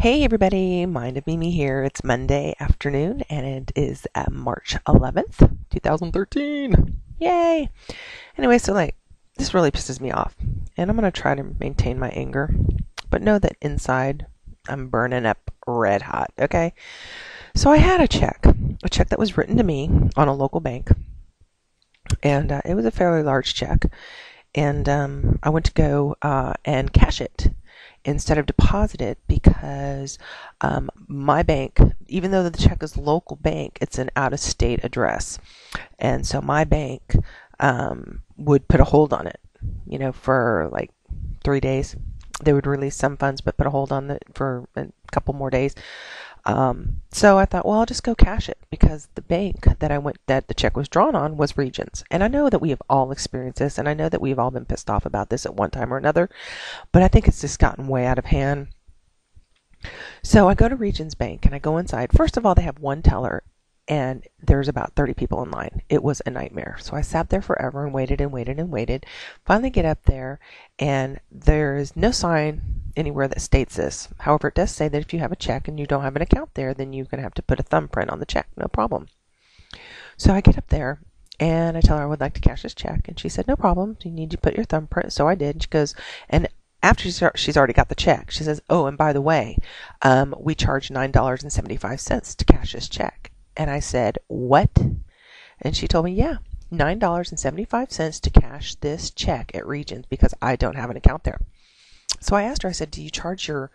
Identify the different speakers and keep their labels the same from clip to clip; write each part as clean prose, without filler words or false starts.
Speaker 1: Hey everybody, Mind of Mimi here. It's Monday afternoon and it is March 11th, 2013. Yay! Anyway, this really pisses me off and I'm going to try to maintain my anger, but know that inside I'm burning up red hot, okay? So I had a check that was written to me on a local bank, and it was a fairly large check, and I went to go and cash it instead of deposit it because my bank, even though the check is local bank, it's an out-of-state address, and so my bank would put a hold on it, for like 3 days. They would release some funds but put a hold on it for a couple more days. So I thought, well, I'll just go cash it, because the bank that the check was drawn on was Regions. And I know that we have all experienced this, and I know that we've all been pissed off about this at one time or another, but I think it's just gotten way out of hand. So I go to Regions Bank and I go inside. First of all, they have one teller and there's about 30 people in line. It was a nightmare. So I sat there forever and waited and waited and waited. Finally get up there and there is no sign anywhere that states this. However, it does say that if you have a check and you don't have an account there, then you're going to have to put a thumbprint on the check. No problem. So I get up there and I tell her I would like to cash this check, and she said, no problem. You need to put your thumbprint. So I did. And she goes, and after she's already got the check, she says, oh, and by the way, we charge $9.75 to cash this check. And I said, what? And she told me, yeah, $9.75 to cash this check at Regions because I don't have an account there. So I asked her, I said, do you charge your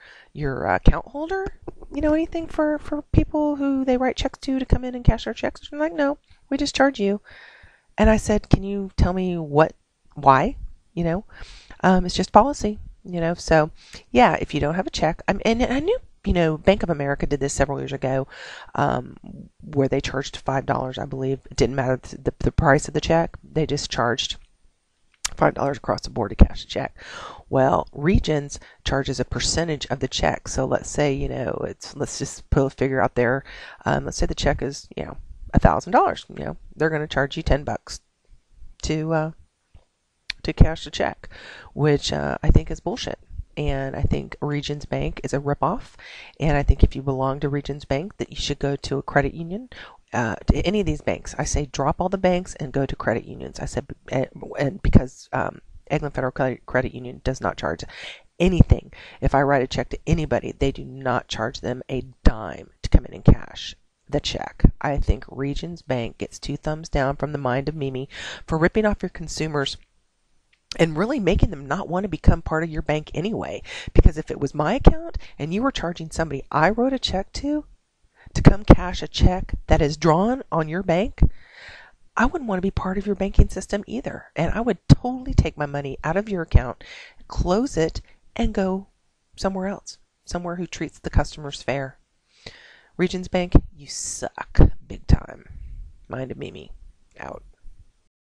Speaker 1: account holder, anything for people who they write checks to come in and cash their checks? She's like, no, we just charge you. And I said, can you tell me why? It's just policy, so yeah, if you don't have a check, and I knew, Bank of America did this several years ago, where they charged $5, I believe. It didn't matter the price of the check. They just charged $5 across the board to cash a check. Well, Regions charges a percentage of the check. So let's say, let's just put a figure out there. Let's say the check is, $1,000. They're going to charge you $10 to cash the check, which I think is bullshit. And I think Regions Bank is a ripoff. And I think if you belong to Regions Bank, that you should go to a credit union, to any of these banks. I say drop all the banks and go to credit unions. I said, and because Eglin Federal Credit Union does not charge anything. If I write a check to anybody, they do not charge them a dime to come in and cash the check. I think Regions Bank gets 2 thumbs down from the Mind of Mimi for ripping off your consumers and really making them not want to become part of your bank anyway. Because if it was my account and you were charging somebody I wrote a check to come cash a check that is drawn on your bank, I wouldn't want to be part of your banking system either. And I would totally take my money out of your account, close it, and go somewhere else, somewhere who treats the customers fair. Regions Bank, you suck big time. Mind of Mimi, out.